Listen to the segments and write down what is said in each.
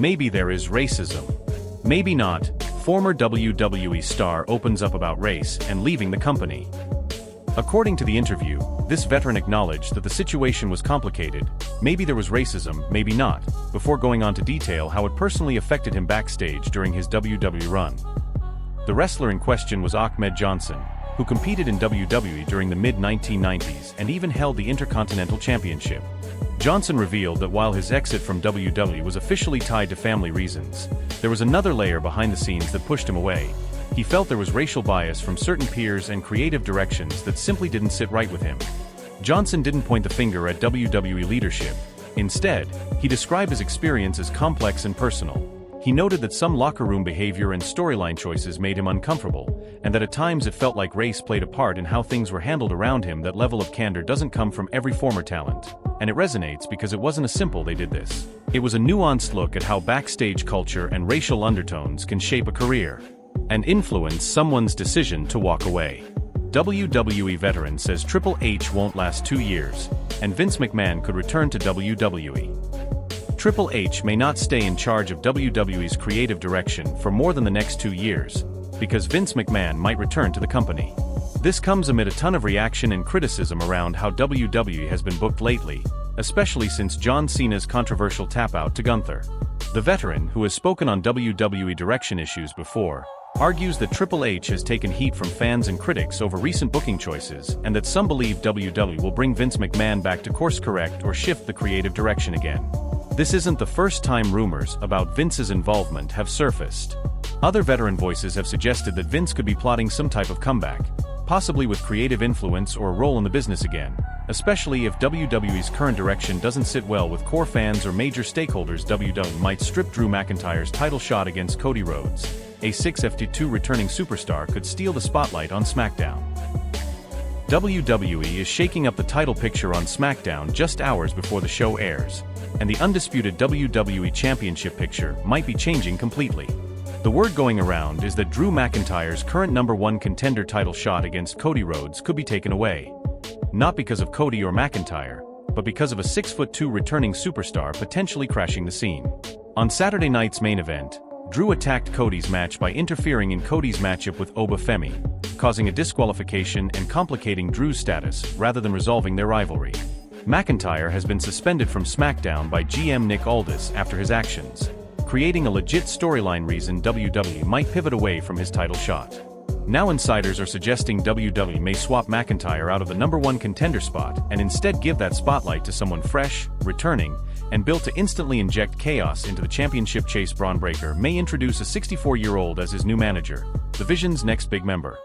Maybe there is racism. Maybe not. Former WWE star opens up about race and leaving the company. According to the interview, this veteran acknowledged that the situation was complicated, maybe there was racism, maybe not, before going on to detail how it personally affected him backstage during his WWE run. The wrestler in question was Ahmed Johnson, who competed in WWE during the mid-1990s and even held the Intercontinental Championship. Johnson revealed that while his exit from WWE was officially tied to family reasons, there was another layer behind the scenes that pushed him away. He felt there was racial bias from certain peers and creative directions that simply didn't sit right with him. Johnson didn't point the finger at WWE leadership. Instead, he described his experience as complex and personal. He noted that some locker room behavior and storyline choices made him uncomfortable, and that at times it felt like race played a part in how things were handled around him. That level of candor doesn't come from every former talent, and it resonates because it wasn't a simple "they did this." It was a nuanced look at how backstage culture and racial undertones can shape a career and influence someone's decision to walk away. WWE veteran says Triple H won't last 2 years, and Vince McMahon could return to WWE. Triple H may not stay in charge of WWE's creative direction for more than the next 2 years, because Vince McMahon might return to the company. This comes amid a ton of reaction and criticism around how WWE has been booked lately, especially since John Cena's controversial tap-out to Gunther. The veteran, who has spoken on WWE direction issues before, argues that Triple H has taken heat from fans and critics over recent booking choices, and that some believe WWE will bring Vince McMahon back to course-correct or shift the creative direction again. This isn't the first time rumors about Vince's involvement have surfaced. Other veteran voices have suggested that Vince could be plotting some type of comeback, possibly with creative influence or a role in the business again, especially if WWE's current direction doesn't sit well with core fans or major stakeholders. WWE might strip Drew McINTYRE's title shot against Cody Rhodes. A 6FT2 returning superstar could steal the spotlight on SmackDown. WWE is shaking up the title picture on SmackDown just hours before the show airs, and the undisputed WWE Championship picture might be changing completely. The word going around is that Drew McINTYRE's current #1 contender title shot against Cody Rhodes could be taken away. Not because of Cody or McINTYRE, but because of a 6'2" returning superstar potentially crashing the scene. On Saturday night's main event, Drew attacked Cody's match by interfering in Cody's matchup with Oba Femi, causing a disqualification and complicating Drew's status rather than resolving their rivalry. McINTYRE has been suspended from SmackDown by GM Nick Aldis after his actions, creating a legit storyline reason WWE might pivot away from his title shot. Now insiders are suggesting WWE may swap McINTYRE out of the #1 contender spot and instead give that spotlight to someone fresh, returning, and built to instantly inject chaos into the championship chase. Braun Breaker may introduce a 64-year-old as his new manager, the Vision's next big member.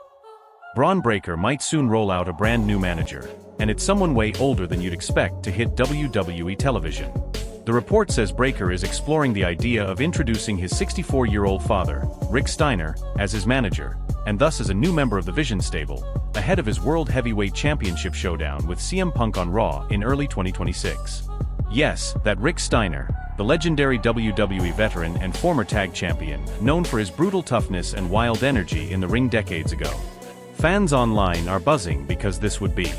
Braun Breaker might soon roll out a brand new manager, and it's someone way older than you'd expect to hit WWE television. The report says Breaker is exploring the idea of introducing his 64-year-old father, Rick Steiner, as his manager, and thus as a new member of the Vision stable, ahead of his World Heavyweight Championship showdown with CM Punk on Raw in early 2026. Yes, that Rick Steiner, the legendary WWE veteran and former tag champion, known for his brutal toughness and wild energy in the ring decades ago. Fans online are buzzing because this would be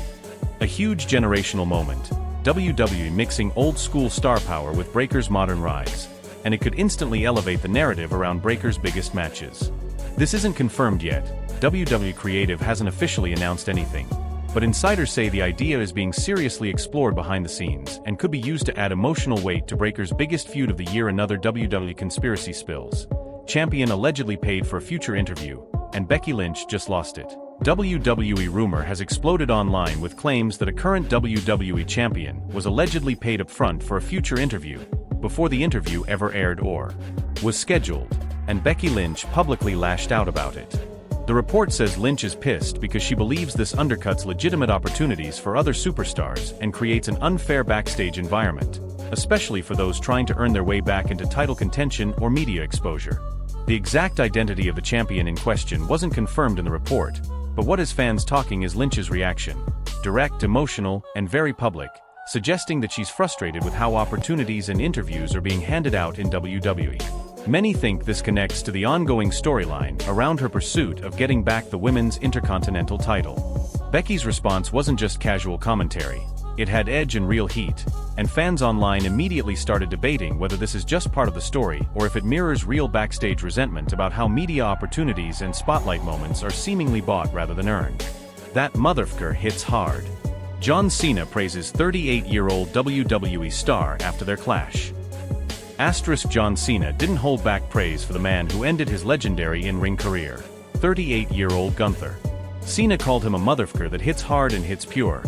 a huge generational moment, WWE mixing old-school star power with Breaker's modern rise, and it could instantly elevate the narrative around Breaker's biggest matches. This isn't confirmed yet, WWE Creative hasn't officially announced anything, but insiders say the idea is being seriously explored behind the scenes and could be used to add emotional weight to Breaker's biggest feud of the year. Another WWE conspiracy spills. Champion allegedly paid for a future interview, and Becky Lynch just lost it. WWE rumor has exploded online with claims that a current WWE champion was allegedly paid up front for a future interview, before the interview ever aired or was scheduled, and Becky Lynch publicly lashed out about it. The report says Lynch is pissed because she believes this undercuts legitimate opportunities for other superstars and creates an unfair backstage environment, especially for those trying to earn their way back into title contention or media exposure. The exact identity of the champion in question wasn't confirmed in the report, but what has fans talking is Lynch's reaction. Direct, emotional, and very public, suggesting that she's frustrated with how opportunities and interviews are being handed out in WWE. Many think this connects to the ongoing storyline around her pursuit of getting back the Women's Intercontinental title. Becky's response wasn't just casual commentary, it had edge and real heat, and fans online immediately started debating whether this is just part of the story or if it mirrors real backstage resentment about how media opportunities and spotlight moments are seemingly bought rather than earned. That motherfucker hits hard. John Cena praises 38-year-old WWE star after their clash. John Cena didn't hold back praise for the man who ended his legendary in-ring career, 38-year-old Gunther. Cena called him a motherfucker that hits hard and hits pure,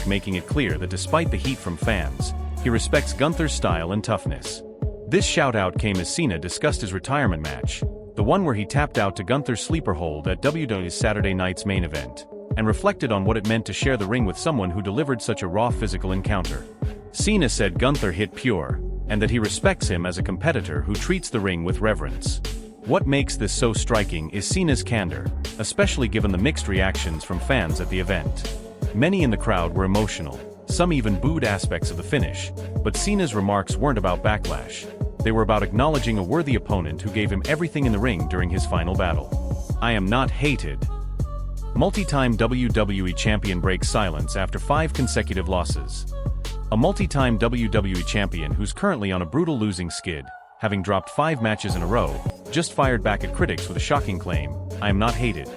making it clear that despite the heat from fans, he respects Gunther's style and toughness. This shout-out came as Cena discussed his retirement match, the one where he tapped out to Gunther's sleeper hold at WWE's Saturday night's main event, and reflected on what it meant to share the ring with someone who delivered such a raw physical encounter. Cena said Gunther hit pure, and that he respects him as a competitor who treats the ring with reverence. What makes this so striking is Cena's candor, especially given the mixed reactions from fans at the event. Many in the crowd were emotional, some even booed aspects of the finish, but Cena's remarks weren't about backlash. They were about acknowledging a worthy opponent who gave him everything in the ring during his final battle. "I am not hated." Multi-time WWE champion breaks silence after 5 consecutive losses. A multi-time WWE champion who's currently on a brutal losing skid, having dropped 5 matches in a row, just fired back at critics with a shocking claim, "I am not hated."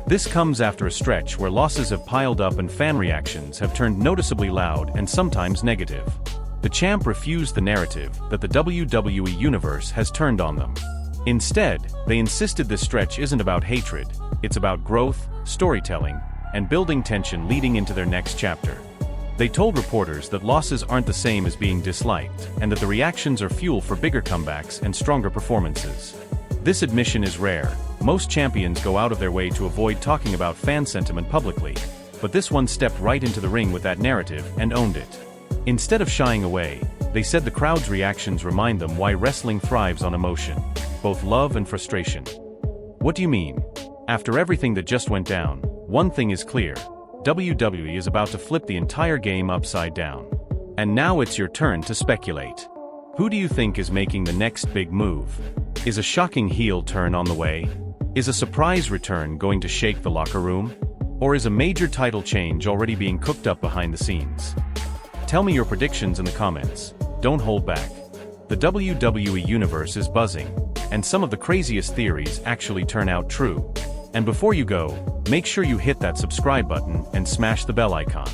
This comes after a stretch where losses have piled up and fan reactions have turned noticeably loud and sometimes negative. The champ refused the narrative that the WWE Universe has turned on them. Instead, they insisted this stretch isn't about hatred, it's about growth, storytelling, and building tension leading into their next chapter. They told reporters that losses aren't the same as being disliked, and that the reactions are fuel for bigger comebacks and stronger performances. This admission is rare. Most champions go out of their way to avoid talking about fan sentiment publicly, but this one stepped right into the ring with that narrative and owned it. Instead of shying away, they said the crowd's reactions remind them why wrestling thrives on emotion, both love and frustration. What do you mean? After everything that just went down, one thing is clear: WWE is about to flip the entire game upside down. And now it's your turn to speculate. Who do you think is making the next big move? Is a shocking heel turn on the way? Is a surprise return going to shake the locker room? Or is a major title change already being cooked up behind the scenes? Tell me your predictions in the comments. Don't hold back. The WWE Universe is buzzing, and some of the craziest theories actually turn out true. And before you go, make sure you hit that subscribe button and smash the bell icon.